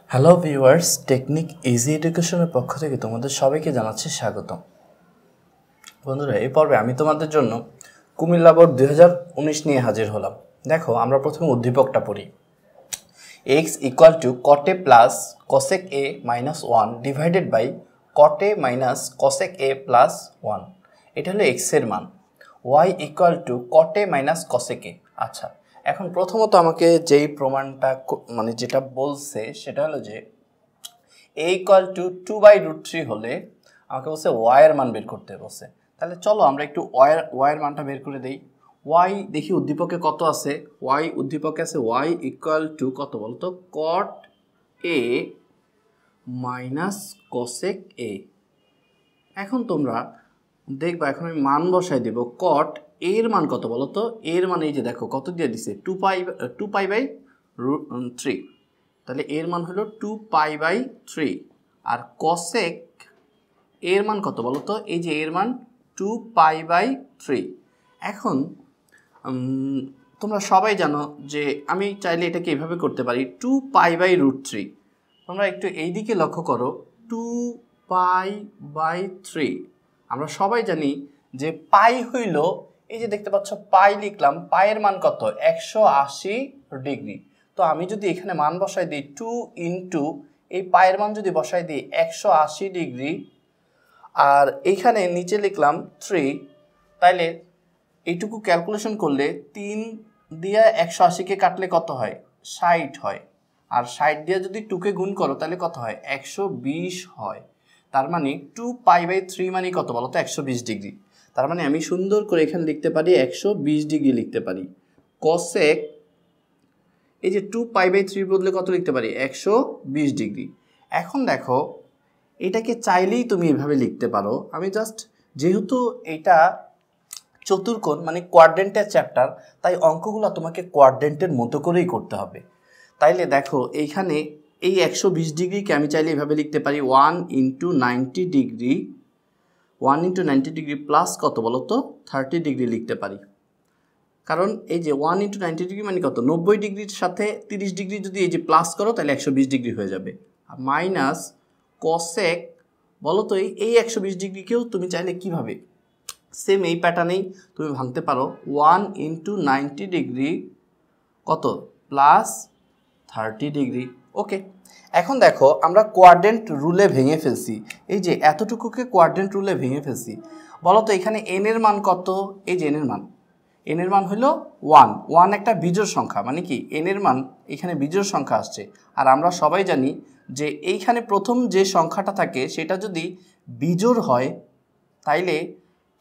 Hello viewers, technique easy এডুকেশনের পক্ষ থেকে তোমাদের সবাইকে জানাচ্ছি স্বাগতম। বন্ধুরা, এই পর্বে আমি তোমাদের জন্য কুমিল্লা বোর্ড 2019 নিয়ে হাজির হলাম। দেখো, আমরা প্রথমে উদ্দীপকটা পড়ি। x equal to cot a plus cosec a minus 1 divided by cot a minus cosec a plus 1। এটা হলো x এর মান। y equal to cot a minus cosec a। আচ্ছা, এখন প্রথমত আমাকে যেই প্রমাণটা যেটা বলছে সেটা হলো যে a ইকুয়াল টু 2/√3 হলে আমাকে বলছে y এর মান বের করতে বলছে। তাহলে চলো আমরা একটু y এর মানটা বের করে দেই। y দেখি উদ্দীপকে কত আছে। y উদ্দীপকে আছে y ইকুয়াল টু কত বলতো, cot a minus cosec a। এখন তোমরা দেখবা, এখন আমি মান বসাই দেব। cot a এর মান কত বলতো, এর মান এই যে দেখো কত দিয়ে দিছে, 2π/3। তাহলে এর মান হলো 2π/3। আর cosec এর মান কত বলতো, এই যে এর মান 2π/3। এখন তোমরা সবাই জানো যে আমি চাইলে এটাকে এভাবে করতে পারি, 2π/√3। তোমরা একটু এই দিকে লক্ষ্য করো, 2π/3। আমরা সবাই জানি যে পাই হইল, এই যে দেখতে পাচ্ছ পাই লিখলাম, পায়ের মান কত, 180 ডিগ্রি। তো আমি যদি এখানে মান বসাই দিই 2 ইন্টু এই পায়ের মান যদি বসাই দিই 180 ডিগ্রি, আর এইখানে নিচে লিখলাম 3, তাইলে এইটুকু ক্যালকুলেশন করলে 3 দিয়ে 180কে কাটলে কত হয়, 60 হয়। আর 60 দিয়ে যদি 2কে গুণ করো তাহলে কত হয়, 120 হয়। তার মানে 2π/3 মানে কত বলো তো, 120 ডিগ্রি। তার মানে আমি সুন্দর করে এখানে লিখতে পারি 120 ডিগ্রি লিখতে পারি। cosec এই যে 2π/3 বদলে কত লিখতে পারি, 120 ডিগ্রি। এখন দেখো, এটাকে চাইলেই তুমি এভাবে লিখতে পারো। আমি জাস্ট যেহেতু এটা চতুর্কোণ মানে কোয়াড্রেন্টের চ্যাপ্টার, তাই অঙ্কগুলো তোমাকে কোয়াড্রেন্টের মতো করেই করতে হবে। তাইলে দেখো এইখানে এই 120 ডিগ্রিকে আমি চাইলে এভাবে লিখতে পারি 1 × 90 ডিগ্রি, 1 × 90 ডিগ্রি প্লাস কত বলো তো, 30 ডিগ্রি লিখতে পারি। কারণ এই যে 1 × 90 ডিগ্রি মানে কত, 90 ডিগ্রির সাথে 30 ডিগ্রি যদি এই যে প্লাস করো তাহলে 120 ডিগ্রি হয়ে যাবে। আর মাইনাস cosec বলো তো, এই 120 ডিগ্রিকেও তুমি চাইলে কিভাবে, সেম এই প্যাটার্নেই তুমি ভাঙতে পারো। 1 × 90 ডিগ্রি কত, প্লাস 30 ডিগ্রি। ওকে, এখন দেখো আমরা কোয়াড্রেন্ট রুলে ভেঙে ফেলছি। এই যে এতটুকুকে কোয়াড্রেন্ট রুলে ভেঙে ফেলছি। বলো তো এখানে n এর মান কত, এই যে n এর মান হলো 1 একটা বিজোড় সংখ্যা, মানে কি n এর মান এখানে বিজোড় সংখ্যা আসছে। আর আমরা সবাই জানি যে এইখানে প্রথম যে সংখ্যাটা থাকে সেটা যদি বিজোড় হয় তাইলে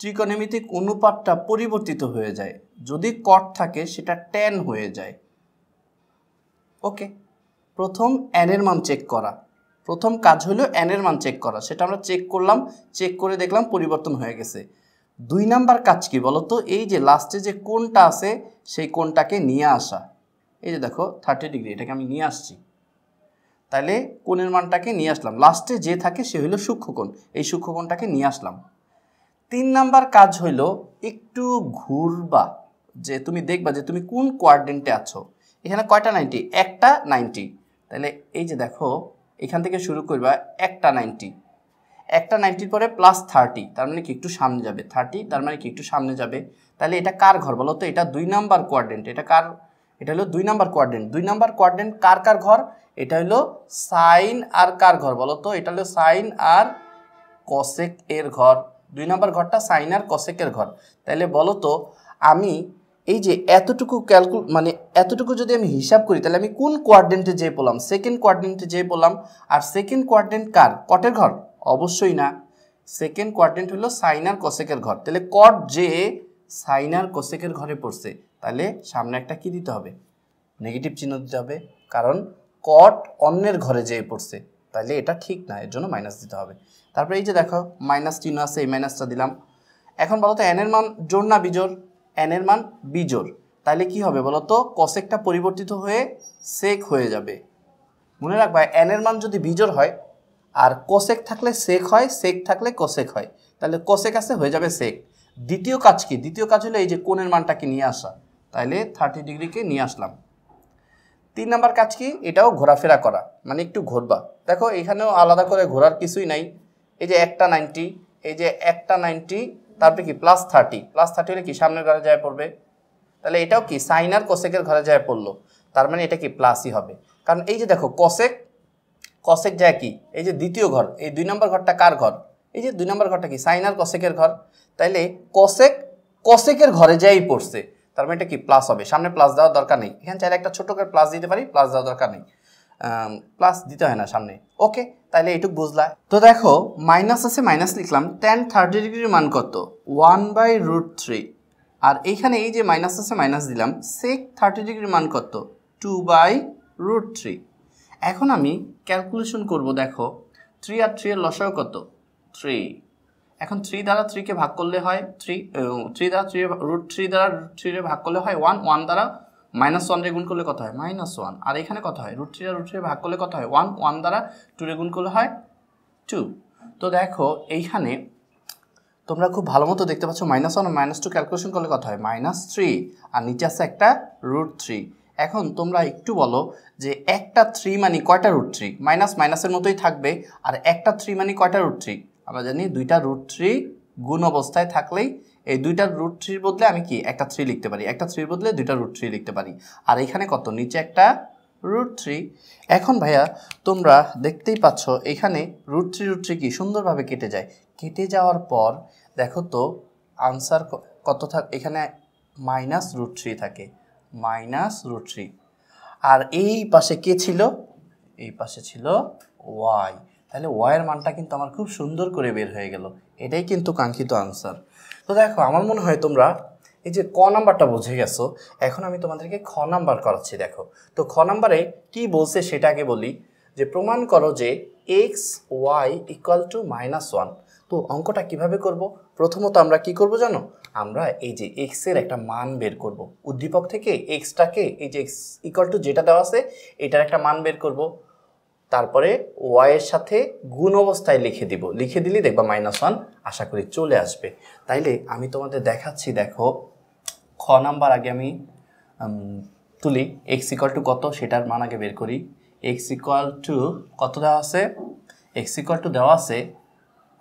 ত্রিকোণমিতিক অনুপাতটা পরিবর্তিত হয়ে যায়। যদি cot থাকে সেটা tan হয়ে যায়। ওকে, প্রথম n এর মান চেক করা, প্রথম কাজ হলো n এর মান চেক করা। সেটা আমরা চেক করলাম, চেক করে দেখলাম পরিবর্তন হয়ে গেছে। 2 নাম্বার কাজ কি বলতো, এই যে লাস্টে যে কোণটা আছে সেই কোণটাকে নিয়ে আসা। এই যে দেখো 30 ডিগ্রি, এটাকে আমি নিয়ে আসছি। তাহলে কোণের মানটাকে নিয়ে আসলাম, লাস্টে যে থাকে সে হলো সূক্ষ্মকোণ, এই সূক্ষ্মকোণটাকে নিয়ে আসলাম। 3 নাম্বার কাজ হইল একটু ঘুরবা, যে তুমি দেখবা যে তুমি কোন কোয়াড্রেন্টে আছো। এখানে কয়টা 90, একটা 90। তাহলে এই যে দেখো এখান থেকে শুরু করবা, একটা 90, একটা 90-র পরে প্লাস 30, তার মানে কি একটু সামনে যাবে, 30 তার মানে কি একটু সামনে যাবে। তাহলে এটা কার ঘর বলো তো, এটা 2 নাম্বার কোয়াড্রেন্ট। এটা কার, এটা হলো 2 নাম্বার কোয়াড্রেন্ট। 2 নাম্বার কোয়াড্রেন্ট কার কার ঘর, এটা হলো সাইন আর কার ঘর বলো তো, এটা হলো সাইন আর cosec এর ঘর। 2 নাম্বার ঘরটা সাইন আর cosec এর ঘর। তাহলে বলো তো আমি এই যে এতটুকু এতটুকু যদি আমি হিসাব করি তাহলে আমি কোন কোয়াড্রেন্টে যেয়ে পড়লাম, সেকেন্ড কোয়াড্রেন্টে যেয়ে পড়লাম। আর সেকেন্ড কোয়াড্রেন্ট কার, কটের ঘর? অবশ্যই না, সেকেন্ড কোয়াড্রেন্ট হলো সাইন আর cosec এর ঘর। তাহলে কট যে সাইন আর cosec এর ঘরে পড়ছে, তাহলে সামনে একটা কি দিতে হবে, নেগেটিভ চিহ্ন দিতে হবে, কারণ কট অন্যের ঘরে যেয়ে পড়ছে, তাহলে এটা ঠিক না, এর জন্য মাইনাস দিতে হবে। তারপরে এই যে দেখো মাইনাস চিহ্ন আছে, এই মাইনাসটা দিলাম। এখন বলো তো n এর মান জোড় না বিজোড়, n এর মান বিজোড়। তাহলে কি হবে বলো তো, cosecটা পরিবর্তিত হয়ে sec হয়ে যাবে। মনে রাখবা n এর মান যদি বিজোড় হয় আর cosec থাকলে sec হয়, sec থাকলে cosec হয়, তাহলে cosec আছে হয়ে যাবে sec। দ্বিতীয় কাজ কি, দ্বিতীয় কাজ হলো এই যে কোণের মানটাকে নিয়ে আসা। তাহলে 30 ডিগ্রিকে নিয়ে আসলাম। 3 নাম্বার কাজ কি, এটাও ঘোরাফেরা করা, মানে একটু ঘুরবা। দেখো এখানেও আলাদা করে ঘোরার কিছুই নাই, এই যে একটা 90, এই যে একটা 90, তারপরে কি প্লাস 30, প্লাস 30 হলে কি সামনের ঘরে যায় পড়বে, তাহলে এটাও কি সাইন আর কোসেকের ঘরে যায় পড়লো, তার মানে এটা কি প্লাসই হবে। কারণ এই যে দেখো কোসেক কোসেক যায় কি, এই যে দ্বিতীয় ঘর, এই 2 নম্বর ঘরটা কার ঘর, এই যে 2 নম্বর ঘরটা কি সাইন আর কোসেকের ঘর, তাইলে কোসেক কোসেকের ঘরে যাই পড়ছে, তার মানে এটা কি প্লাস হবে। সামনে প্লাস দেওয়ার দরকার নেই, এখানে চাইলে একটা ছোট করে প্লাস দিতে পারি, প্লাস দেওয়ার দরকার নেই, প্লাস দিতে হয় না সামনে। ওকে, তাহলে এইটুক বুঝলা। তো দেখো মাইনাস আছে, মাইনাস লিখলাম, tan 30 ডিগ্রির মান কত 1/√3, আর এইখানে এই যে মাইনাস আছে মাইনাস দিলাম, sec 30 ডিগ্রির মান কত 2/√3। এখন আমি ক্যালকুলেশন করব, দেখো 3 আর 3 এর লসাগু কত 3, এখন 3 দ্বারা 3 কে ভাগ করলে হয় 3 দ্বারা 3 √3 দ্বারা 3 এর ভাগ করলে হয় 1, 1 দ্বারা -1 রে গুণ করলে কত হয় -1, আর এখানে কত হয় √3 আর √3 ভাগ করলে কত হয় 1, 1 দ্বারা 2 রে গুণ করলে হয় 2। তো দেখো এইখানে তোমরা খুব ভালো মতো দেখতে পাচ্ছ -1 আর -2 ক্যালকুলেশন করলে কত হয় -3, আর নিচে আছে একটা √3। এখন তোমরা একটু বলো যে একটা 3 মানে কয়টা √3, মাইনাস মাইনাসের মতোই থাকবে, আর একটা 3 মানে কয়টা √3, আমরা জানি দুইটা √3 গুণ অবস্থায় থাকলেই এই দুইটা √3 বদলে আমি কি একটা 3 লিখতে পারি, একটা 3 বদলে দুইটা √3 লিখতে পারি, আর এখানে কত নিচে একটা √3। এখন ভাইয়া তোমরা দেখতেই পাচ্ছ এখানে √3 কি সুন্দরভাবে কেটে যায়, কেটে যাওয়ার পর দেখো তো আনসার কত থাকে, এখানে -√3 থাকে, -√3, আর এই পাশে কে ছিল, এই পাশে ছিল y, তাহলে y এর মানটা কিন্তু আমার খুব সুন্দর করে বের হয়ে গেল, এটাই কিন্তু কাঙ্ক্ষিত আনসার। তো দেখো আমার মনে হয় তোমরা এই যে ক নাম্বারটা বুঝে গেছো, এখন আমি তোমাদেরকে খ নাম্বার করাচ্ছি। দেখো তো খ নাম্বারে কি বলছে সেটা আগে বলি, যে প্রমাণ করো যে x y = -1। তো অঙ্কটা কিভাবে করব, প্রথমত আমরা কি করব জানো, আমরা এই যে x এর একটা মান বের করব, উদ্দীপক থেকে x টাকে এই যে x = যেটা দেওয়া আছে এটার একটা মান বের করব, তারপরে y এর সাথে গুণ অবস্থায় লিখে দিব, লিখে দিলেই দেখবা -1 আশা করি চলে আসবে। তাইলে আমি তোমাদের দেখাচ্ছি, দেখো খ নাম্বার আগে আমি তুলি, x = কত সেটার মান আগে বের করি। x = কত দেওয়া আছে, x = দেওয়া আছে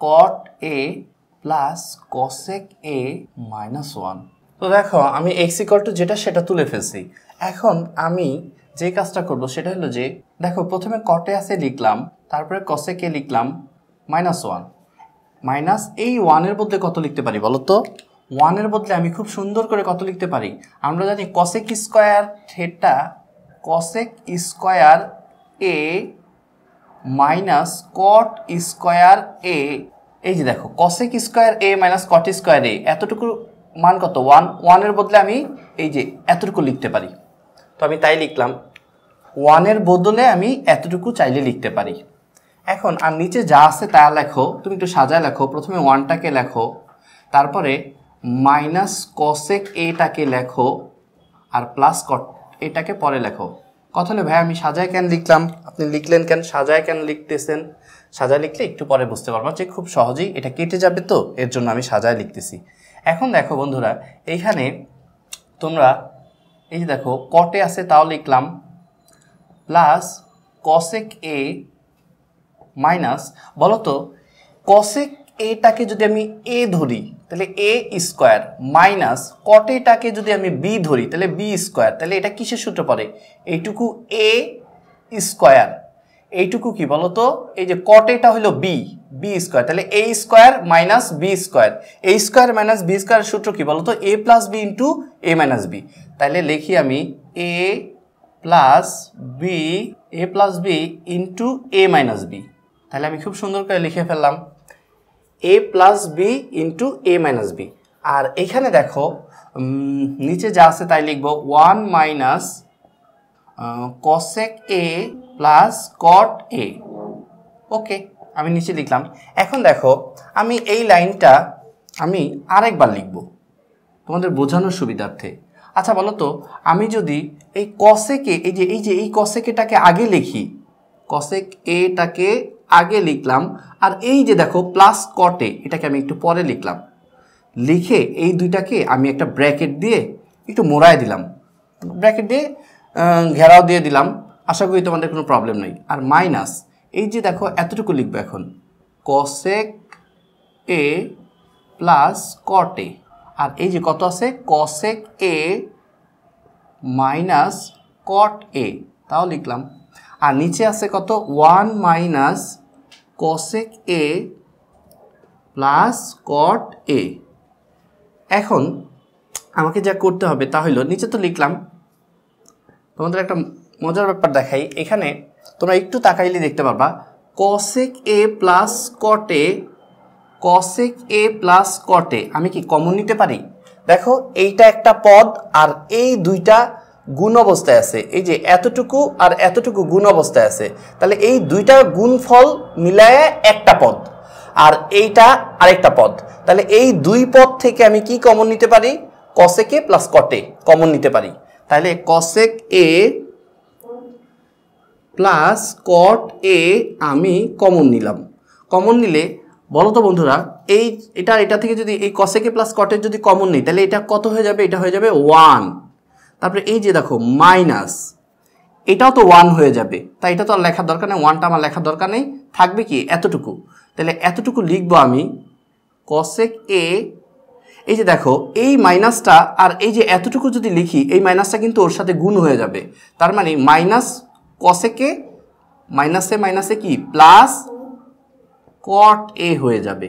cot a plus cosec a -1। তো দেখো আমি x = যেটা সেটা তুলে ফেলছি। এখন আমি যে কাজটা করব সেটা হলো যে দেখো প্রথমে cot a আছে লিখলাম, তারপরে cosec a লিখলাম -1, মাইনাস এই 1 এর বদলে কত লিখতে পারি বলো তো, 1 এর বদলে আমি খুব সুন্দর করে কত লিখতে পারি, আমরা জানি cosec square theta cosec square a minus cot square a, এই যে দেখো cosec square a minus cot square a, এতটুকু মান কত 1, 1 এর বদলে আমি এই যে এতটুকু লিখতে পারি। তো আমি তাই লিখলাম, 1 এর বদলে আমি এতটুকু চাইলে লিখতে পারি। এখন আর নিচে যা আছে তা লেখো, তুমি একটু সাজায় লেখো, প্রথমে 1টাকে লেখো, তারপরে মাইনাস cosec a-টাকে লেখো, আর প্লাস cot এটাকে পরে লেখো। কথা হলো ভাই আমি সাজায় কেন লিখলাম, আপনি লিখলেন কেন, সাজায় কেন লিখতেছেন, সাজায় লিখলে একটু পরে বুঝতে পারবো যে খুব সহজেই এটা কেটে যাবে, তো এর জন্য আমি সাজায় লিখতেছি। এখন দেখো বন্ধুরা এইখানে তোমরা এই যে দেখো cot a আছে তাও লিখলাম, প্লাস cosec a মাইনাস, বলো তো cosec a-টাকে যদি আমি a ধরি তাহলে a স্কয়ার, মাইনাস cot a-টাকে যদি আমি b ধরি তাহলে b স্কয়ার, তাহলে এটা কিসের সূত্র পড়ে, এইটুকু a স্কয়ার, এইটুকু কি বলো তো, এই যে cot a-টা হলো b স্কয়ার, তাহলে a square minus b square, a square minus b square সূত্র কি বলো তো, a plus b into a minus b। তাহলে লিখি আমি a plus b into a minus b, তাহলে আমি খুব সুন্দর করে লিখে ফেললাম a plus b into a minus b। আর এখানে দেখো নিচে যা আছে তাই লিখবো 1 minus cosec a plus cot a। ওকে, আমি নিচে লিখলাম। এখন দেখো আমি এই লাইনটা আমি আরেকবার লিখব তোমাদের বোঝানোর সুবিধার্থে। আচ্ছা বলো তো আমি যদি এই cosec a, এই cosec a-টাকে আগে লিখি, cosec a-টাকে আগে লিখলাম, আর এই যে দেখো প্লাস cot a এটাকে আমি একটু পরে লিখলাম, লিখে এই দুইটাকে আমি একটা ব্র্যাকেট দিয়ে একটু মোড়ায় দিলাম, ব্র্যাকেট দিয়ে ঘেরাও দিয়ে দিলাম, আশা করি তোমাদের কোনো প্রবলেম নেই। আর মাইনাস এই যে দেখো এতটুকু লিখবো এখন, cosec a plus cot a, আর এই যে কত আছে cosec a minus cot a, তাও লিখলাম। আর নিচে আছে কত 1 minus cosec a plus cot a। এখন আমাকে যা করতে হবে তা হলো, নিচে তো লিখলাম, তোমাদের একটা মজার ব্যাপার দেখাই, এখানে তোমরা একটু তাকাইলে দেখতে পারবা cosec a plus cot a, cosec a plus cot a আমি কি কমন নিতে পারি? দেখো এইটা একটা পদ আর এই দুইটা গুণ অবস্থায় আছে, এই যে এতটুকু আর এতটুকু গুণ অবস্থায় আছে, তাহলে এই দুইটা গুণফল মিলায়ে একটা পদ, আর এইটা আরেকটা পদ, তাহলে এই দুই পদ থেকে আমি কি কমন নিতে পারি? cosec a plus cot a common নিতে পারি। তাহলে cosec a plus cot a আমি কমন নিলাম। কমন নিলে বলো তো বন্ধুরা, এটা থেকে যদি এই cosec a plus cot a যদি কমন নিই, তাহলে এটা কত হয়ে যাবে? এটা হয়ে যাবে 1। তারপরে এই যে দেখো মাইনাস, এটাও তো 1 হয়ে যাবে, তাই এটা তো আর লেখার দরকার নেই, 1টা আমার লেখার দরকার নেই, থাকবে কি এতটুকু। তাহলে এতটুকু লিখবো আমি cosec a, এই যে দেখো এই মাইনাসটা আর এই যে এতটুকু যদি লিখি, এই মাইনাসটা কিন্তু ওর সাথে গুণ হয়ে যাবে, তার মানে মাইনাস cosec a মাইনাসে কি প্লাস cot a হয়ে যাবে।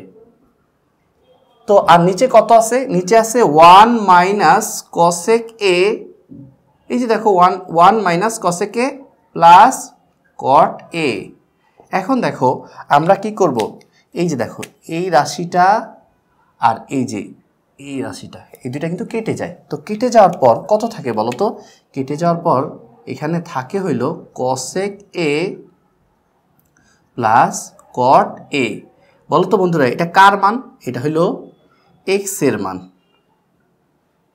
তো আর নিচে কত আছে? নিচে আছে 1 মাইনাস cosec a, এই যে দেখো 1 minus cosec a plus cot a। এখন দেখো আমরা কি করব, এই যে দেখো এই রাশিটা আর এই যে এই রাশিটা, এই দুটা কিন্তু কেটে যায়। তো কেটে যাওয়ার পর কত থাকে বলো তো? কেটে যাওয়ার পর এখানে থাকে হইল cosec a plus cot a। বলো তো বন্ধুরা এটা কার মান? এটা হইল x এর মান,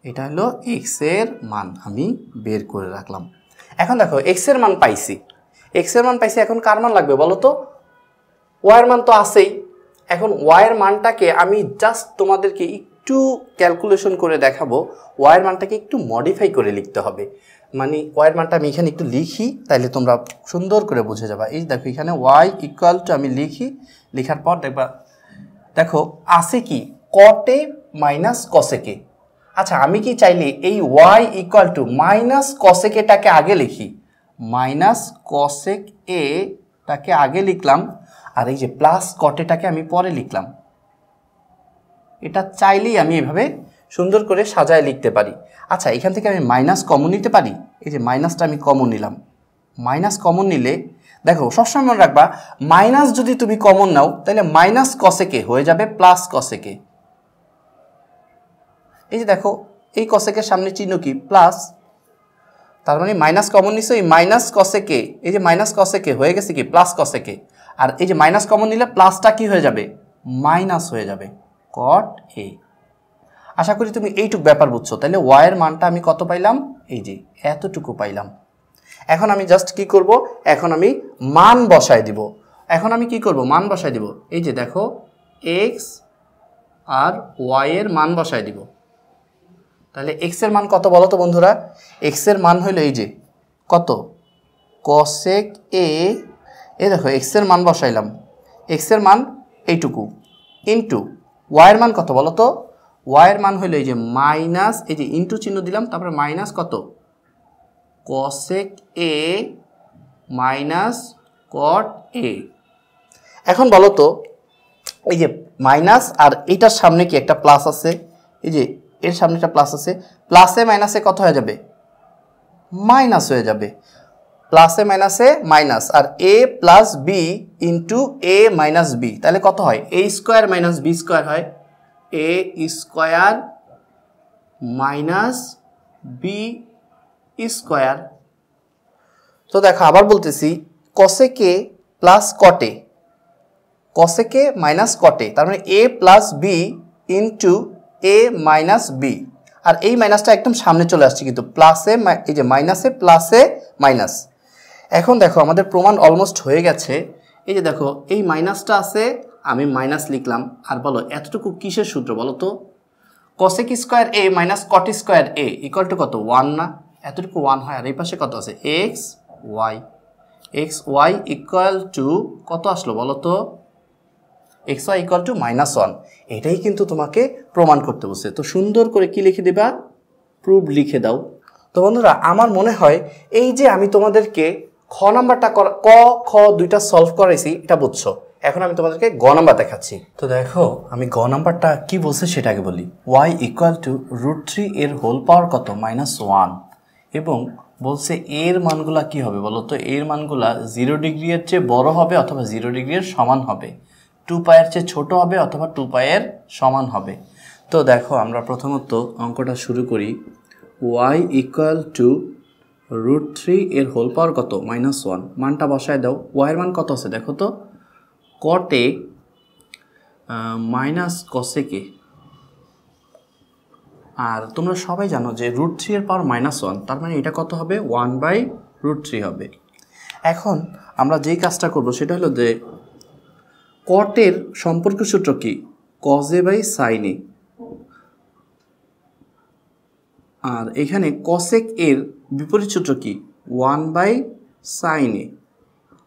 এটা হলো x এর মান, আমি বের করে রাখলাম। এখন দেখো x এর মান পাইছি, এখন কার মান লাগবে বলো তো? y এর মান তো আছেই। এখন y এর মানটাকে আমি জাস্ট তোমাদেরকে একটু ক্যালকুলেশন করে দেখাবো, y এর মানটাকে একটু মডিফাই করে লিখতে হবে। মানে y এর মানটা আমি এখানে একটু লিখি, তাইলে তোমরা সুন্দর করে বুঝে যাবা। এই দেখো এখানে y ইকুয়াল টু আমি লিখি, লেখার পর দেখো আছে কি cot a minus cosec a। আচ্ছা আমি কি চাইলে এই y equal two minus cosec a টাকে আগে লিখি, মাইনাস cosec a টাকে আগে লিখলাম, আর এই যে প্লাস cot a টাকে আমি পরে লিখলাম। এটা চাইলেই আমি এভাবে সুন্দর করে সাজায় লিখতে পারি। আচ্ছা এখান থেকে আমি মাইনাস কমন নিতে পারি, এই যে মাইনাসটা আমি কমন নিলাম। মাইনাস কমন নিলে দেখো সবসময় মনে রাখবা, মাইনাস যদি তুমি কমন নাও তাহলে মাইনাস cosec a হয়ে যাবে প্লাস cosec a। এই যে দেখো এই cosec এর সামনে চিহ্ন কি প্লাস, তার মানে মাইনাস কমন নিছো, এই মাইনাস cosec a, এই যে মাইনাস cosec a হয়ে গেছে কি প্লাস cosec a, আর এই যে মাইনাস কমন নিলে প্লাসটা কি হয়ে যাবে? মাইনাস হয়ে যাবে cot a। আশা করি তুমি এইটুকু ব্যাপার বুঝছো। তাহলে y এর মানটা আমি কত পাইলাম? এই যে এতটুকু পাইলাম। এখন আমি জাস্ট কি করব? এখন আমি মান বসায় দিব। মান বসায় দিব, এই যে দেখো x আর y এর মান বসায় দিব। তাহলে x এর মান কত বলো তো বন্ধুরা? x এর মান হলো এই যে কত cosec a, এই দেখো x এর মান বসাইলাম, x এর মান এইটুকু ইনটু y এর মান কত বলো তো? y এর মান হলো এই যে মাইনাস, এই যে ইনটু চিহ্ন দিলাম, তারপরে মাইনাস কত cosec a minus cot a। এখন বলো তো এই যে মাইনাস আর এইটার সামনে কি একটা প্লাস আছে, এই যে এর সামনে একটা প্লাস আছে, প্লাসে মাইনাসে কত হয়ে যাবে? মাইনাস হয়ে যাবে। প্লাসে মাইনাসে মাইনাস, আর a plus b into a minus b, তাহলে কত হয়? a square minus b square হয়, a square minus b square. তো দেখো আবার বলতেছি cosec a plus cot a, cosec a minus cot a, তার মানে a plus b into a minus b, আর এই মাইনাসটা একদম সামনে চলে আসছে কিন্তু প্লাসে, এই যে মাইনাসে প্লাসে মাইনাস। এখন দেখো আমাদের প্রমাণ অলমোস্ট হয়ে গেছে। এই যে দেখো এই মাইনাসটা আছে, আমি মাইনাস লিখলাম, আর বলো এতটুকু কিসের সূত্র বলো তো? cosec square a minus cot square a equal to কত? 1 না? এতটুকু 1 হয় আর এই পাশে কত আছে এক্স ওয়াই ইকুয়াল টু কত আসলো বলো তো এক্স ওয়াই ইকুয়াল টু -1 এটাই কিন্তু তোমাকে প্রমাণ করতে বলছে তো সুন্দর করে কি লিখে দিবা প্রুভ লিখে দাও তো বন্ধুরা আমার মনে হয় এই যে আমি তোমাদেরকে খ নাম্বারটা ক খ দুইটা সলভ করাইছি এটা বুঝছো এখন আমি তোমাদেরকে গ নাম্বার দেখাচ্ছি তো দেখো আমি গ নাম্বারটা কি বলছে সেটা আগে বলি y ইকুয়াল টু √3 এর হোল পাওয়ার কত -1 এবং বলছে এর মানগুলা কি হবে বলো তো এর মানগুলা 0 ডিগ্রি এর চেয়ে বড় হবে অথবা 0 ডিগ্রি এর সমান হবে 2 পাই এর চেয়ে ছোট হবে অথবা 2 পাই এর সমান হবে তো দেখো আমরা প্রথমত অঙ্কটা শুরু করি y ইকুয়াল টু √3 এর হোল পাওয়ার কত -1 মানটা বসায় দাও y এর মান কত আছে দেখো তো কটে মাইনাস কসেকে আর তোমরা সবাই জানো যে √3 এর পাওয়ার -1 তার মানে এটা কত হবে 1/√3 হবে এখন আমরা যেই কাজটা করব সেটা হলো যে কটের সম্পর্ক সূত্র কি cos a by sin a আর এখানে cosec এর বিপরীত সূত্র কি 1/sin a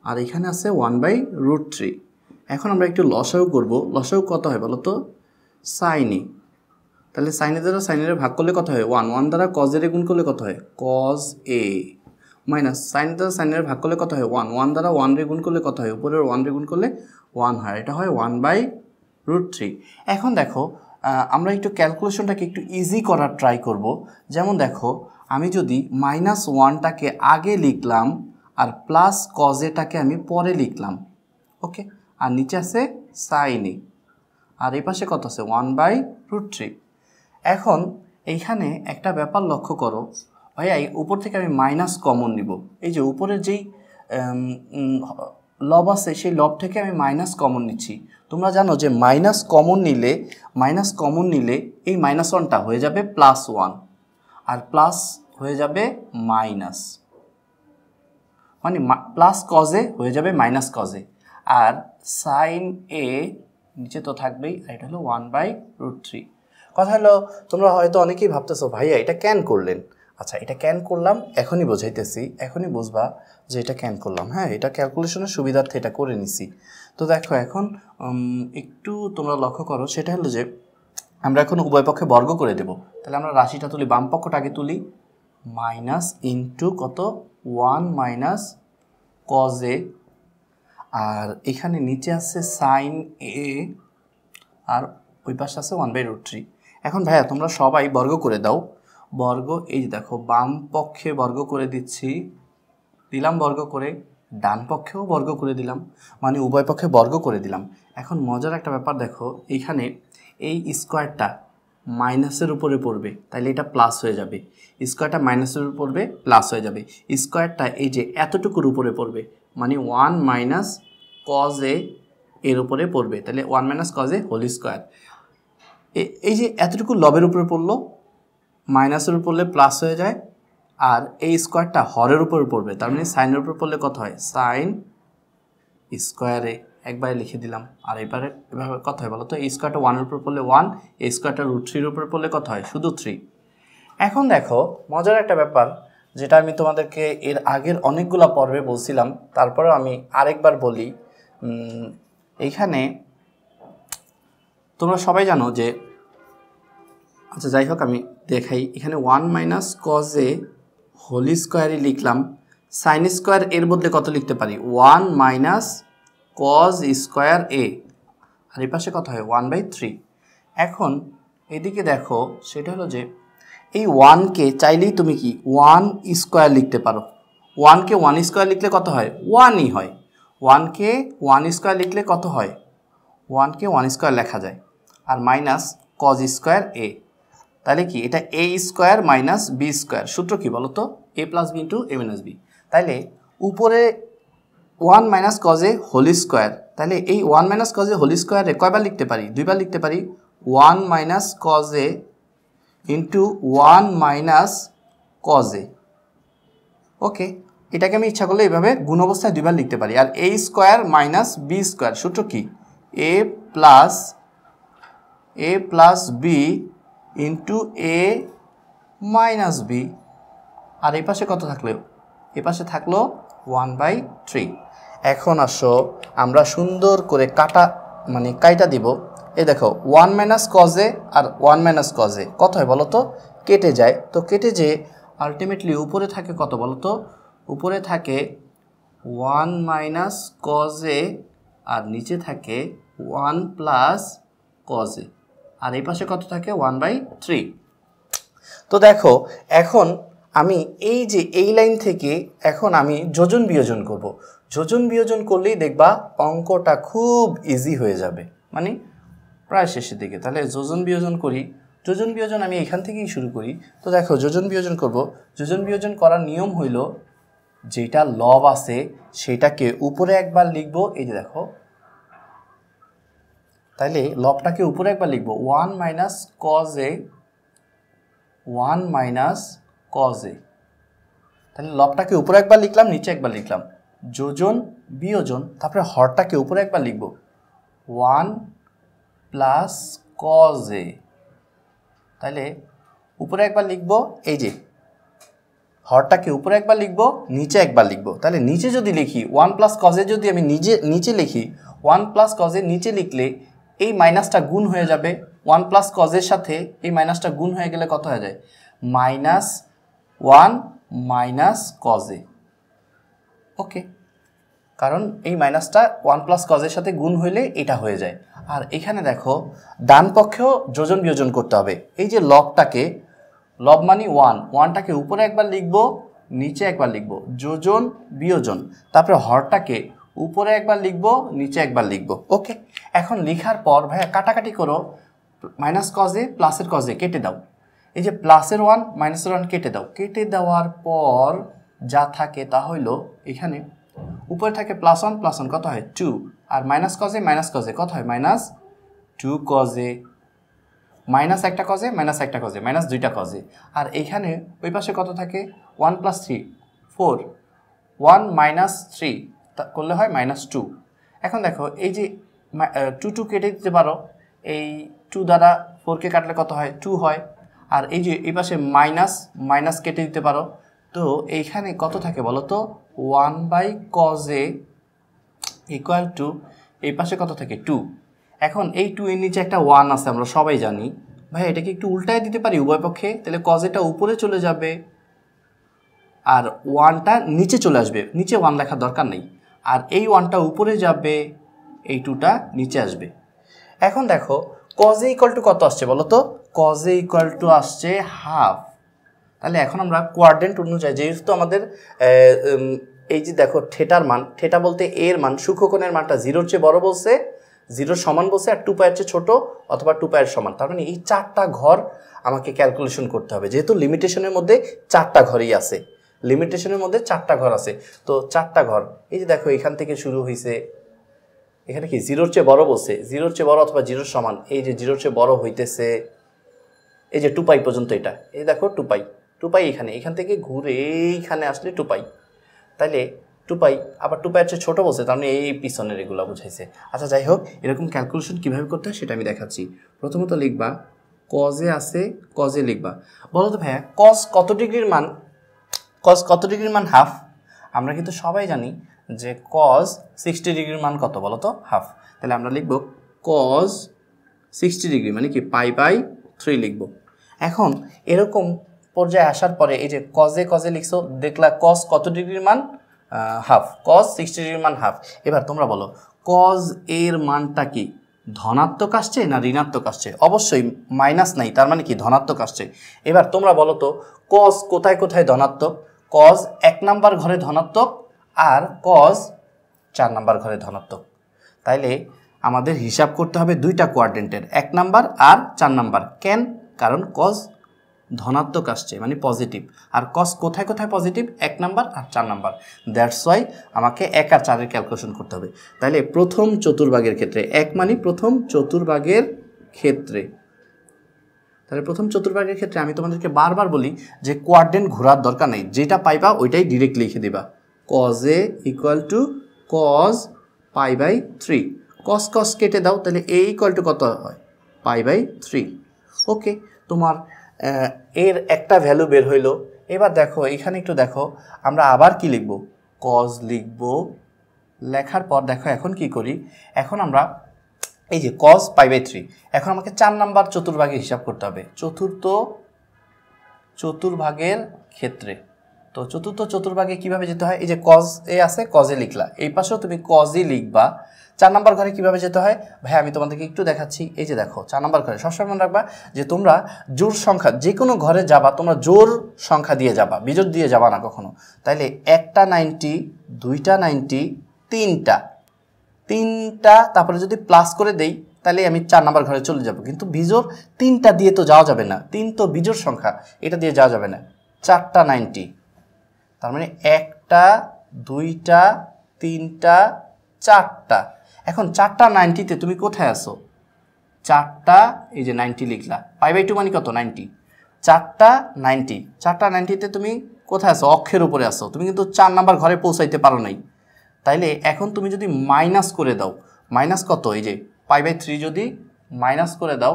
আর এখানে আছে 1/√3 এখন আমরা একটু লসাগু করব লসাগু কত হয় বলো তো sin a তাহলে sin a দ্বারা sin a ভাগ করলে কত হয় 1 দ্বারা cos a গুণ করলে কত হয় cos a মাইনাস sin দ্বারা sin a ভাগ করলে কত হয় 1 দ্বারা 1 রে গুণ করলে কত হয় উপরের 1 রে গুণ করলে 1 হয় এটা হয় 1/√3 এখন দেখো আমরা একটু ক্যালকুলেশনটাকে একটু ইজি করার ট্রাই করব যেমন দেখো আমি যদি -1টাকে আগে লিখলাম আর প্লাস cos a টাকে আমি পরে লিখলাম ওকে আর নিচে আছে sin a আর এই পাশে কত আছে 1/√3 এখন এইখানে একটা ব্যাপার লক্ষ্য করো ভাইয়া এই উপর থেকে আমি মাইনাস কমন নিব এই যে উপরের যেই লব আছে সেই লব থেকে আমি মাইনাস কমন নিচ্ছি তোমরা জানো যে মাইনাস কমন নিলে এই -1টা হয়ে যাবে +1 আর প্লাস হয়ে যাবে মাইনাস মানে প্লাস cos a হয়ে যাবে মাইনাস cos a আর sin a নিচে তো থাকবেই আর এটা হলো 1/√3 কথা হলো তোমরা হয়তো অনেকেই ভাবতেছো ভাইয়া এটা কেন করলেন আচ্ছা এটা কেন করলাম এখনই বোঝাইতেছি এখনই বুঝবা যে এটা কেন করলাম হ্যাঁ এটা ক্যালকুলেশনের সুবিধার্থে এটা করে নিছি তো দেখো এখন একটু তোমরা লক্ষ্য করো সেটা হলো যে আমরা এখন উভয় পক্ষে বর্গ করে দেব তাহলে আমরা রাশিটা তুলি বাম পক্ষটা আগে তুলি মাইনাস ইনটু কত 1 - cos a আর এখানে নিচে আছে sin a আর ওই পাশে আছে 1/√3 এখন ভাইয়া তোমরা সবাই বর্গ করে দাও বর্গ এই দেখো বাম পক্ষে বর্গ করে দিলাম বর্গ করে ডান পক্ষেও বর্গ করে দিলাম মানে উভয় পক্ষে বর্গ করে দিলাম এখন মজার একটা ব্যাপার দেখো এইখানে এই স্কোয়ারটা মাইনাসের উপরে পড়বে তাহলে এটা প্লাস হয়ে যাবে স্কোয়ারটা মাইনাসের উপরে পড়বে প্লাস হয়ে যাবে স্কোয়ারটা এই যে এতটুকুর উপরে পড়বে মানে 1 - cos a এর উপরে পড়বে তাহলে 1 - cos a হোল স্কোয়ার এই যে এতটুকু লবের উপরে পড়লো মাইনাসের উপর পড়লে প্লাস হয়ে যায় আর এই স্কোয়ারটা হরের উপরে পড়বে তার মানে সাইনের উপর পড়লে কত হয় সাইন স্কোয়ারে একবারে লিখে দিলাম আর এবারে কত হয় বলো তো এই স্কোয়ারটা 1 এর উপর পড়লে 1 এই স্কোয়ারটা √3 এর উপর পড়লে কত হয় শুধু 3 এখন দেখো মজার একটা ব্যাপার যেটা আমি তোমাদেরকে এর আগের অনেকগুলা পর্বে বলছিলাম তারপরে আমি আরেকবার বলি এইখানে তোমরা সবাই জানো যে আচ্ছা যাই হোক আমি দেখাই এখানে 1 - cos a হোল স্কোয়ারই লিখলাম sin স্কোয়ার এর বদলে কত লিখতে পারি 1 - cos স্কোয়ার a আর এই পাশে কত হয় 1/3 এখন এদিকে দেখো সেটা হলো যে এই 1কে চাইলেই তুমি কি 1 স্কোয়ার লিখতে পারো 1কে 1 স্কোয়ার লিখলে কত হয় 1ই হয় 1কে 1 স্কোয়ার লিখলে কত হয় 1কে 1 স্কোয়ার লেখা যায় আর মাইনাস cos স্কোয়ার a তাহলে কি এটা a square minus b square সূত্র কি বলো তো a + b * a - b তাহলে উপরে 1 - cos a হোল স্কোয়ার তাহলে এই 1 - cos a হোল স্কোয়ারে কয়বার লিখতে পারি দুইবার লিখতে পারি 1 - cos a * 1 - cos a ওকে এটাকে আমি ইচ্ছা করলে এইভাবে গুণ অবস্থায় দুইবার লিখতে পারি আর a square minus b square সূত্র কি a + b * a - b আর এই পাশে কত থাকলো? এই পাশে থাকলো 1/3। এখন আসো আমরা সুন্দর করে কাইটা দিব। এই দেখো 1 মাইনাস কজে আর 1 মাইনাস কজে কত হয় বলো তো? কেটে যায়। তো কেটে যে আলটিমেটলি উপরে থাকে কত বলো তো? উপরে থাকে 1 মাইনাস কজে আর নিচে থাকে 1 প্লাস কজে, আর এই পাশে কত থাকে? 1/3। তো দেখো এখন আমি এই যে এই লাইন থেকে এখন আমি যোজন বিয়োজন করব। যোজন বিয়োজন করলেই দেখবা অঙ্কটা খুব ইজি হয়ে যাবে, মানে প্রায় শেষের দিকে। তাহলে যোজন বিয়োজন করি। যোজন বিয়োজন আমি এখান থেকেই শুরু করি। তো দেখো যোজন বিয়োজন করব। যোজন বিয়োজন করার নিয়ম হইল যেটা লব আছে সেটাকে উপরে একবার লিখব। এই যে দেখো, তাহলে লবটাকে উপরে একবার লিখব 1 মাইনাস কজ এ, 1 মাইনাস কজ এ। তাহলে লবটাকে উপরে একবার লিখলাম, নিচে একবার লিখলাম। যোজন বিয়োজন, তারপরে হরটাকে উপরে একবার লিখব 1 প্লাস কজ এ। তাহলে উপরে একবার লিখব, এই যে হরটাকে উপরে একবার লিখব, নিচে একবার লিখব। তাহলে নিচে যদি লিখি 1 প্লাস কজে, যদি আমি নিচে লিখি 1 প্লাস কজে, নিচে লিখলে এই মাইনাসটা গুণ হয়ে যাবে। 1 প্লাস কজের সাথে এই মাইনাসটা গুণ হয়ে গেলে কত হয়ে যায়? -1 মাইনাস কজে। ওকে, কারণ এই মাইনাসটা 1 প্লাস কজের সাথে গুণ হইলে এটা হয়ে যায়। আর এখানে দেখো ডান পক্ষেও যোজন বিয়োজন করতে হবে। এই যে লবটাকে, লব মানে 1টাকে উপরে একবার লিখব, নিচে একবার লিখব, যোজন বিয়োজন। তারপরে হরটাকে উপরে একবার লিখব, নিচে একবার লিখব। ওকে, এখন লেখার পর ভাইয়া কাটাকাটি করো। মাইনাস কজে প্লাসের কজে কেটে দাও। এই যে প্লাসের 1 মাইনাসের 1 কেটে দাও। কেটে দেওয়ার পর যা থাকে তা হইল এখানে উপরে থাকে +1 +1 কত হয়? 2। আর মাইনাস কজে কত হয়? -2 কজে। মাইনাস একটা কজে, মাইনাস একটা কজে, মাইনাস 2টা কজে। আর এইখানে ওই পাশে কত থাকে? 1 + 3 4। 1 - 3 করলে হয় -2। এখন দেখো এই যে 2 কেটে দিতে পারো। এই 2 দ্বারা 4কে কাটলে কত হয়? 2 হয়। আর এই যে এই পাশে মাইনাস কেটে দিতে পারো। তো এইখানে কত থাকে বলো তো? 1/cos A ইকুয়াল টু এই পাশে কত থাকে? 2। এখন এই 2 এর নিচে একটা 1 আছে, আমরা সবাই জানি। ভাই এটাকে একটু উল্টায় দিতে পারি উভয় পক্ষে, তাহলে cos এটা উপরে চলে যাবে আর 1টা নিচে চলে আসবে। নিচে 1 লেখার দরকার নেই। আর এই 1টা উপরে যাবে, এই 2টা নিচে আসবে। এখন দেখো cos A ইকুয়াল টু কত আসছে বলো তো? cos A ইকুয়াল টু আসছে হাফ। তাহলে এখন আমরা কোয়াড্রেন্ট অনুযায়ী, যেহেতু আমাদের এই যে দেখো থিটার মান, থিটা বলতে এর মান, সূক্ষ্মকোণের মানটা 0-র চেয়ে বড় বলছে, 0-র সমান বলছে, আর 2 পায়ের চেয়ে ছোট অথবা 2 পায়ের সমান। তার মানে এই 4টা ঘর আমাকে ক্যালকুলেশন করতে হবে, যেহেতু লিমিটেশনের মধ্যে 4টা ঘরই আছে। লিমিটেশনের মধ্যে 4টা ঘর আছে। তো 4টা ঘর, এই যে দেখো এখান থেকে শুরু হয়েছে, এখানে কি 0-র চেয়ে বড় বলছে, 0-র চেয়ে বড় অথবা 0-র সমান। এই যে 0-র চেয়ে বড় হইতেছে এই যে 2 পাই পর্যন্ত, এটা এই দেখো 2 পাই এখান থেকে ঘুরে এইখানে আসলে 2 পাই। তাইলে 2 পাই, আবার 2 পাইয়ের চেয়ে ছোটো বলছে, তার মানে এই পিছনের এগুলো বুঝাইছে। আচ্ছা যাই হোক, এরকম ক্যালকুলেশন কীভাবে করতে হয় সেটা আমি দেখাচ্ছি। প্রথমত লিখবা কজে আছে, কজে লিখবা। বলো তো ভাইয়া কজ কত ডিগ্রির মান? কজ কত ডিগ্রির মান? হাফ। আমরা কিন্তু সবাই জানি যে কজ 60 ডিগ্রির মান কত বলো তো? হাফ। তাহলে আমরা লিখব কজ 60 ডিগ্রি মানে কি π/3 লিখব। এখন এরকম পর্যায়ে আসার পরে এই যে কজে লিখছো, দেখলা কজ কত ডিগ্রির মান? হাফ। কজ 60 ডিগ্রির মান হাফ। এবার তোমরা বলো কজ এর মানটা কি ধনাত্মক আসছে না ঋণাত্মক আসছে? অবশ্যই মাইনাস নাই, তার মানে কি ধনাত্মক আসছে। এবার তোমরা বলো তো কজ কোথায় কোথায় ধনাত্মক? কজ 1 নাম্বার ঘরে ধনাত্মক আর কজ 4 নাম্বার ঘরে ধনাত্মক। তাইলে আমাদের হিসাব করতে হবে 2টা কোয়াড্রেন্টের, 1 নাম্বার আর 4 নাম্বার। কেন? কারণ কজ ধনাত্মক আসছে মানে পজিটিভ, আর কজ কোথায় কোথায় পজিটিভ? 1 নাম্বার আর 4 নাম্বার। দ্যাটস ওয়াই আমাকে 1 আর 4 এর ক্যালকুলেশন করতে হবে। তাহলে প্রথম চতুর্ভাগের ক্ষেত্রে 1 মানে প্রথম চতুর্ভাগের ক্ষেত্রে, তাহলে প্রথম চতুর্ভাগের ক্ষেত্রে আমি তোমাদেরকে বারবার বলি যে কোয়াড্রেন্ট ঘোরার দরকার নেই, যেটা পাইবা ওইটাই ডিরেক্ট লিখে দিবা। Cos A equal to cos π/3। Cos কেটে দাও, তাহলে এ ইকুয়াল টু কত হয়? π/3। ওকে, তোমার এর একটা ভ্যালু বের হইলো, এবার দেখো এখানে একটু দেখো, আমরা আবার কি লিখব, কজ লিখব। লেখার পর দেখো এখন কি করি, এখন আমরা এই যে কজ π/3, এখন আমাকে 4 নাম্বার চতুর্ভাগে হিসাব করতে হবে, চতুর্থ চতুর্ভাগের ক্ষেত্রে। তো চতুর্থ চতুর্ভাগে কিভাবে যেতে হয়, এই যে কজ এ আছে, কজে লিখলা, এই পাশেও তুমি কজই লিখবা। 4 নাম্বার ঘরে কিভাবে যেতে হয় ভাই আমি তোমাদেরকে একটু দেখাচ্ছি। এই যে দেখো 4 নাম্বার ঘরে সবসময় মনে রাখবা যে তোমরা জোড় সংখ্যা যে কোনো ঘরে যাবা, তোমরা জোড় সংখ্যা দিয়ে যাবা, বিজোড় দিয়ে যাবা না কখনো। তাইলে একটা 90, দুইটা 90, তিনটা, তারপরে যদি প্লাস করে দেই তাহলে আমি 4 নাম্বার ঘরে চলে যাব। কিন্তু বিজোড় 3টা দিয়ে তো যাওয়া যাবে না, 3 তো বিজোড় সংখ্যা, এটা দিয়ে যাওয়া যাবে না। 4টা 90, তার মানে একটা, দুইটা, তিনটা, 4টা। এখন 4টা 90-তে তুমি কোথায় আসো, 4টা এই যে 90 লিখলা, π/2 মানে কত 90, 4টা 90, 4টা 90-তে তুমি কোথায় আসো, অক্ষের উপরে আসো, তুমি কিন্তু 4 নাম্বার ঘরে পৌঁছাইতে পারো নাই। তাইলে এখন তুমি যদি মাইনাস করে দাও, মাইনাস কত, এই যে π/3 যদি মাইনাস করে দাও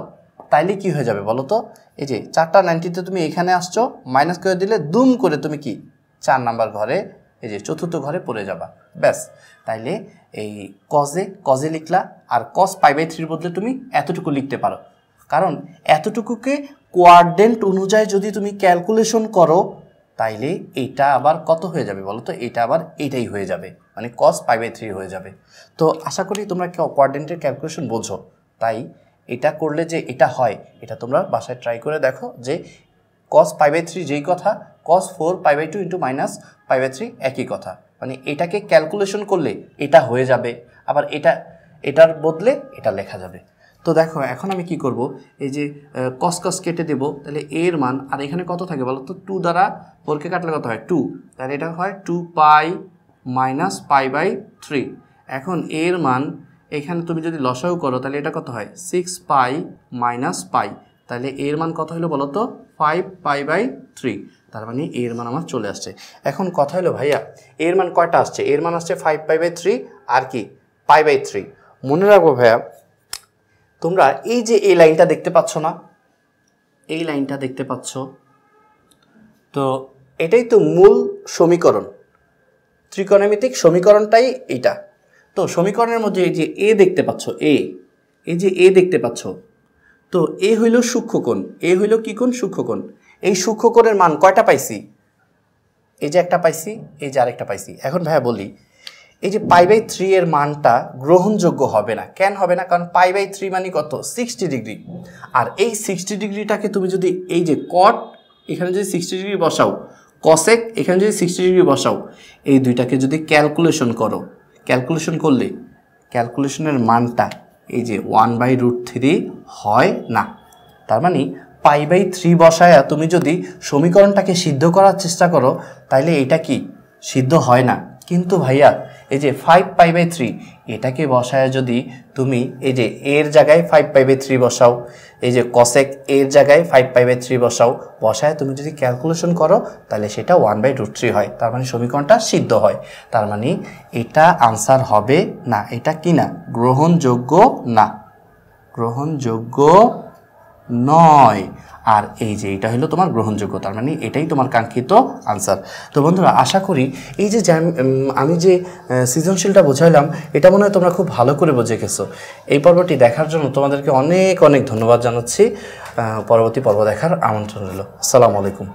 তাইলে কি হয়ে যাবে বলো তো, এই যে 4টা 90-তে তুমি এখানে আসছো, মাইনাস করে দিলে দুম করে তুমি কি 4 নাম্বার ঘরে, এই যে চতুর্থ ঘরে পড়ে যাবা, ব্যাস। তাইলে এই কজে লিখলা, আর কজ π/3 বদলে তুমি এতটুকু লিখতে পারো, কারণ এতটুকুকে কোয়াড্রেন্ট অনুযায়ী যদি তুমি ক্যালকুলেশন করো তাইলে এটা আবার কত হয়ে যাবে বলো তো, এটা আবার এটাই হয়ে যাবে, মানে cos π/3 হয়ে যাবে। তো আশা করি তোমরা কোয়াড্রেন্টের ক্যালকুলেশন বোঝো, তাই এটা করলে যে এটা হয় এটা তোমরা বাসায় ট্রাই করে দেখো যে cos π/3 যেই কথা, cos 4 π/2 ইন্টু মাইনাস π/3 একই কথা, মানে এটাকে ক্যালকুলেশন করলে এটা হয়ে যাবে, আবার এটার বদলে এটা লেখা যাবে। তো দেখো এখন আমি কি করব, এই যে cos কেটে দেব, তাহলে এর মান, আর এখানে কত থাকে বলো তো, 2 দ্বারা 4কে কাটলে কত হয় 2, তাহলে এটা হয় 2π মাইনাস π/3। এখন এর মান এখানে তুমি যদি লসাগু করো তাহলে এটা কত হয় 6π মাইনাস π, তাহলে এর মান কত হলো বলো তো 5π/3, তার মানে এর মান আমার চলে আসছে। এখন কথা হলো ভাইয়া এর মান কয়টা আসছে, এর মান আসছে 5π/3 আর কি π/3। মনে রাখবো ভাইয়া তোমরা এই যে এই লাইনটা দেখতে পাচ্ছ না, এই লাইনটা দেখতে পাচ্ছ, তো এটাই তো মূল সমীকরণ, ত্রিকোণমিতিক সমীকরণটাই এইটা। তো সমীকরণের মধ্যে এই যে এ দেখতে পাচ্ছ, এই যে এ দেখতে পাচ্ছ, তো এ হইল সূক্ষ্মকোণ, এ হইল কি কোণ, সূক্ষ্মকোণ। এই সূক্ষ্মকোণের মান কয়টা পাইছি, এই যে একটা পাইছি, এই যে আরেকটা পাইছি। এখন ভাইয়া বলি এই যে π/3 এর মানটা গ্রহণযোগ্য হবে না, কেন হবে না, কারণ π/3 মানে কত 60 ডিগ্রি, আর এই 60 ডিগ্রিটাকে তুমি যদি এই যে কট এখানে যদি 60 ডিগ্রি বসাও, কসেক এখানে যদি 60 ডিগ্রি বসাও, এই দুইটাকে যদি ক্যালকুলেশন করো, ক্যালকুলেশন করলে ক্যালকুলেশনের মানটা এই যে 1/√3 হয় না। তার মানে π/3 বসায়া তুমি যদি সমীকরণটাকে সিদ্ধ করার চেষ্টা করো তাইলে এটা কি সিদ্ধ হয় না। কিন্তু ভাইয়া এই যে 5π/3 এটাকে বসায় যদি তুমি এই যে এর জায়গায় 5π/3 বসাও, এই যে cosec এর জায়গায় 5π/3 বসাও, বসায় তুমি যদি ক্যালকুলেশন করো তাহলে সেটা 1/√3 হয়, তার মানে সমীকরণটা সিদ্ধ হয়। তার মানে এটা আনসার হবে না, এটা কি না, গ্রহণযোগ্য না, গ্রহণযোগ্য নয়। আর এই যে এটা হলো তোমার গ্রহণযোগ্য, তার মানে এটাই তোমার কাঙ্ক্ষিত আনসার। তো বন্ধুরা আশা করি এই যে আমি যে সৃজনশীলটা বোঝাইলাম এটা মনে হয় তোমরা খুব ভালো করে বুঝে গেছো। এই পর্বটি দেখার জন্য তোমাদেরকে অনেক অনেক ধন্যবাদ জানাচ্ছি। পরবর্তী পর্ব দেখার আমন্ত্রণ রইল। আসসালামু আলাইকুম।